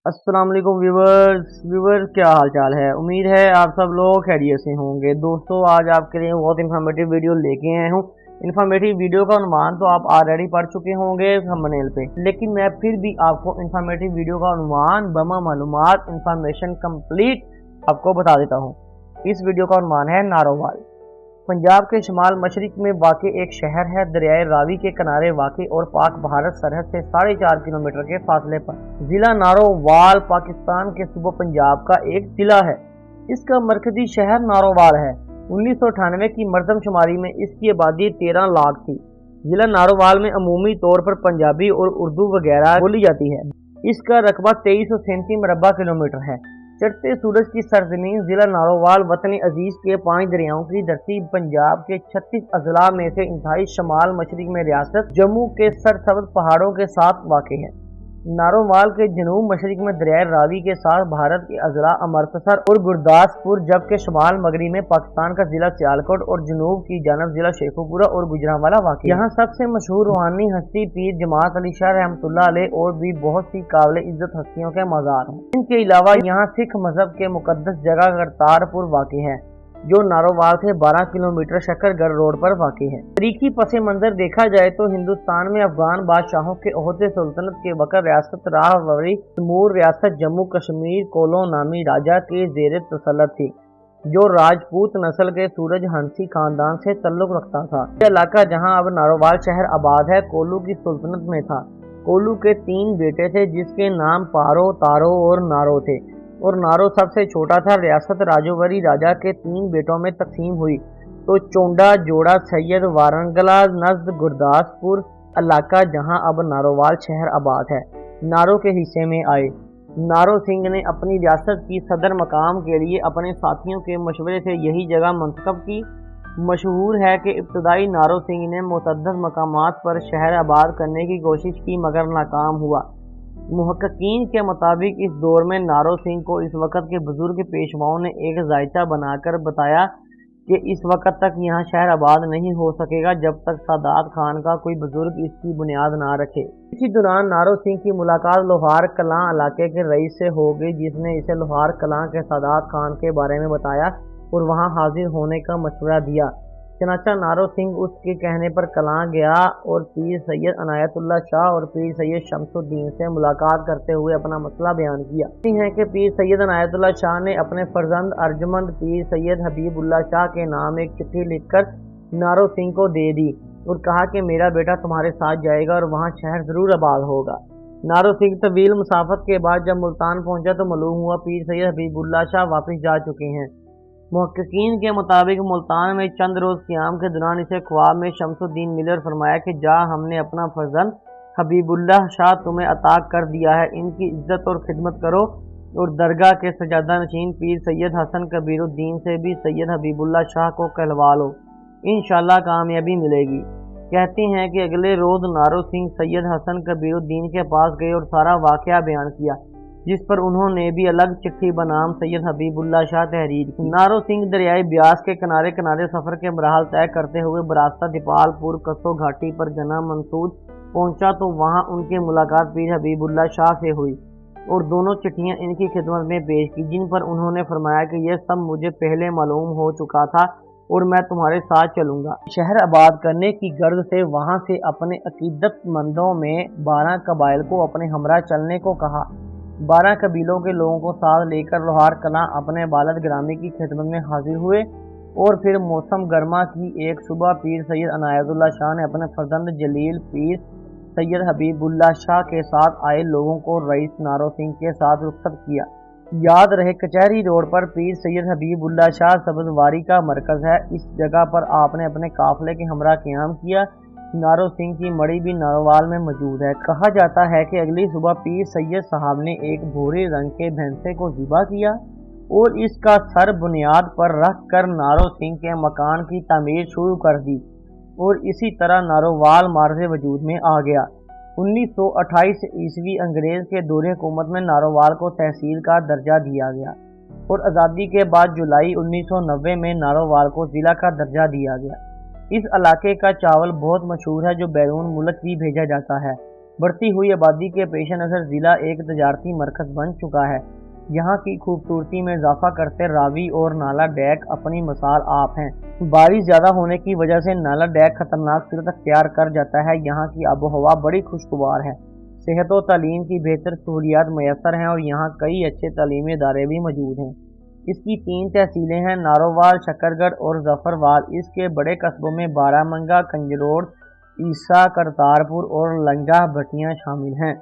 अस्सलाम वालेकुम व्यूवर्स क्या हाल चाल है। उम्मीद है आप सब लोग खैरियत से होंगे। दोस्तों आज आपके लिए बहुत इन्फॉर्मेटिव वीडियो लेके आया हूँ। इन्फॉर्मेटिव वीडियो का अनुमान तो आप ऑलरेडी पढ़ चुके होंगे थंबनेल पे, लेकिन मैं फिर भी आपको इन्फॉर्मेटिव वीडियो का अनुमान बमा मालूमात इन्फॉर्मेशन कंप्लीट आपको बता देता हूँ। इस वीडियो का अनुमान है नारोवाल। पंजाब के शुमाल मशरिक में वाक़ एक शहर है। दरियाए रावी के किनारे वाक़ और पाक भारत सरहद से 4.5 किलोमीटर के फासले पर जिला नारोवाल पाकिस्तान के सूबा पंजाब का एक जिला है। इसका मरकजी शहर नारोवाल है। 1998 की मरदमशुमारी में इसकी आबादी 13 लाख थी। जिला नारोवाल में अमूमी तौर पर पंजाबी और उर्दू वगैरह बोली जाती है। इसका रकबा 2337 मरबा किलोमीटर है। चढ़ते सूरज की सरजमीन जिला नारोवाल वतन अजीज के 5 दरियाओं की धरती पंजाब के 36 अजला में से इंतहाई शमाल मशरिक में रियासत जम्मू के सरसब्ज पहाड़ों के साथ वाक़ है। नारोवाल के जनूब मशरिक में दरियाए रावी के साथ भारत के अजला अमृतसर और गुरदासपुर, जबकि शुमाल मगरबी में पाकिस्तान का जिला सियालकोट और जनूब की जानब जिला शेखुपुरा और गुजरांवाला वाक़ है। यहाँ सबसे मशहूर रूहानी हस्ती पीर जमात अली शाह रहमतुल्लाह अलैह और भी बहुत सी काबिल इज्जत हस्तियों के मज़ार हैं। इनके अलावा यहाँ सिख मजहब के मुकद्दस जगह करतारपुर वाक़ है, जो नारोवाल से 12 किलोमीटर शकरगढ़ रोड पर वाक़ है। तारीखी पस मंजर देखा जाए तो हिंदुस्तान में अफगान बादशाहों के ओहदे सुल्तनत के वक़्त रियासत राहवरी तैमूर रियासत जम्मू कश्मीर कोलो नामी राजा के ज़ेर तसल्लुत थी, जो राजपूत नस्ल के सूरज हंसी खानदान से तल्लुक़ रखता था। यह इलाका जहाँ अब नारोवाल शहर आबाद है कोलू की सुल्तनत में था। कोलू के 3 बेटे थे, जिसके नाम पारो, तारो और नारो थे, और नारो सबसे छोटा था। रियासत राजौवरी राजा के 3 बेटों में तकसीम हुई तो चोंडा जोड़ा सैयद वारंगला नज़द गुरदासपुर इलाका, जहां अब नारोवाल शहर आबाद है, नारो के हिस्से में आए। नारो सिंह ने अपनी रियासत की सदर मकाम के लिए अपने साथियों के मशवरे से यही जगह मंतखब की। मशहूर है कि इब्तदाई नारो सिंह ने मुतअद्दिद मकामात पर शहर आबाद करने की कोशिश की मगर नाकाम हुआ। मुहक्किकीन के मुताबिक इस दौर में नारो सिंह को इस वक्त के बुजुर्ग पेशवाओं ने एक जायचा बनाकर बताया कि इस वक्त तक यहाँ शहर आबाद नहीं हो सकेगा जब तक सादात खान का कोई बुजुर्ग इसकी बुनियाद ना रखे। इसी दौरान नारो सिंह की मुलाकात लोहार कलां इलाके के रईस से हो गई, जिसने इसे लोहार कलां के सादात खान के बारे में बताया और वहाँ हाजिर होने का मशवरा दिया। चनाचा नारो सिंह उसके कहने पर कलां गया और पीर सैयद अनायतुल्लाह शाह और पीर सैयद शमसुद्दीन से मुलाकात करते हुए अपना मसला बयान किया। है कि पीर सैयद अनायतुल्लाह शाह ने अपने फर्जंद अर्जमंद पीर सैयद हबीबुल्लाह शाह के नाम एक चिट्ठी लिखकर नारो सिंह को दे दी और कहा कि मेरा बेटा तुम्हारे साथ जाएगा और वहाँ शहर जरूर आबाद होगा। नारो सिंह तवील मुसाफत के बाद जब मुल्तान पहुंचा तो मालूम हुआ पीर सैयद हबीबुल्लाह शाह वापस जा चुके हैं। मुहक्किकीन के मुताबिक मुल्तान में चंद रोज़ क़याम के दौरान इसे ख्वाब में शमसुद्दीन मिले और फरमाया कि जा, हमने अपना फर्जंद हबीबुल्लाह शाह तुम्हें अता कर दिया है, इनकी इज्जत और खिदमत करो और दरगाह के सजादा नशीन पीर सैयद हसन कबीरुद्दीन से भी सैयद हबीबुल्लाह शाह को कहलवा लो, इंशाअल्लाह कामयाबी मिलेगी। कहते हैं कि अगले रोज़ नारो सिंह सैयद हसन कबीरुद्दीन के पास गए और सारा वाक़या बयान किया, जिस पर उन्होंने भी अलग चिट्ठी बनाम सैयद हबीबुल्लाह शाह तहरीर की। नारो सिंह दरियाए ब्यास के किनारे किनारे सफ़र के मराहल तय करते हुए बरास्ता दीपालपुर कसो घाटी पर गना मंसूद पहुंचा तो वहां उनकी मुलाकात पीर हबीबुल्लाह शाह से हुई और दोनों चिट्ठियां इनकी खिदमत में पेश की, जिन पर उन्होंने फरमाया कि यह सब मुझे पहले मालूम हो चुका था और मैं तुम्हारे साथ चलूंगा। शहर आबाद करने की गर्ज से वहां से अपने अकीदतमंदों में 12 कबाइल को अपने हमरा चलने को कहा। 12 कबीलों के लोगों को साथ लेकर लोहार कलां अपने बालद ग्रामी की खिदमत में हाजिर हुए और फिर मौसम गर्मा की एक सुबह पीर सैयद अनायतुल्लाह शाह ने अपने फर्जंद जलील पीर सैयद हबीबुल्लाह शाह के साथ आए लोगों को रईस नारो सिंह के साथ रुखसत किया। याद रहे कचहरी रोड पर पीर सैयद हबीबुल्लाह शाह सब्जवारी का मरकज है। इस जगह पर आपने अपने काफिले के हमरा क़याम किया। नारो सिंह की मड़ी भी नारोवाल में मौजूद है। कहा जाता है कि अगली सुबह पीर सैयद साहब ने एक भूरे रंग के भैंसे को ज़िबा किया और इसका सर बुनियाद पर रख कर नारो सिंह के मकान की तामीर शुरू कर दी और इसी तरह नारोवाल मार्ज़े वजूद में आ गया। 1928 ईस्वी अंग्रेज़ के दौरे हुकूमत में नारोवाल को तहसील का दर्जा दिया गया और आज़ादी के बाद जुलाई 1990 में नारोवाल को ज़िला का दर्जा दिया गया। इस इलाके का चावल बहुत मशहूर है जो बैरून मुल्क भी भेजा जाता है। बढ़ती हुई आबादी के पेश नज़र ज़िला एक तजारती मरकज़ बन चुका है। यहाँ की खूबसूरती में इजाफा करते रावी और नाला डेक अपनी मिसाल आप हैं। बारिश ज़्यादा होने की वजह से नाला डेक खतरनाक सूरत अख्तियार कर जाता है। यहाँ की आबो हवा बड़ी खुशगवार है। सेहत और तालीम की बेहतर सहूलियात मैसर हैं और यहाँ कई अच्छे तालीमी इदारे भी मौजूद हैं। इसकी 3 तहसीलें हैं, नारोवाल, शकरगढ़ और जफरवाल। इसके बड़े कस्बों में बारामंगा, कंजरोड़, ईसा, करतारपुर और लंजा भटियाँ शामिल हैं।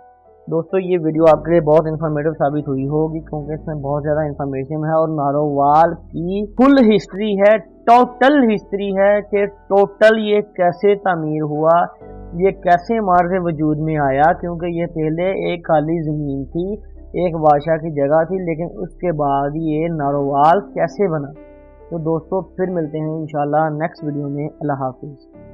दोस्तों ये वीडियो आपके लिए बहुत इन्फॉर्मेटिव साबित हुई होगी क्योंकि इसमें बहुत ज़्यादा इन्फॉर्मेशन है और नारोवाल की फुल हिस्ट्री है, टोटल हिस्ट्री है कि टोटल ये कैसे तामीर हुआ, ये कैसे मार्ग वजूद में आया, क्योंकि ये पहले एक खाली ज़मीन थी, एक बादशाह की जगह थी, लेकिन उसके बाद ये नारोवाल कैसे बना। तो दोस्तों फिर मिलते हैं इंशाल्लाह नेक्स्ट वीडियो में। अल्लाह हाफिज़।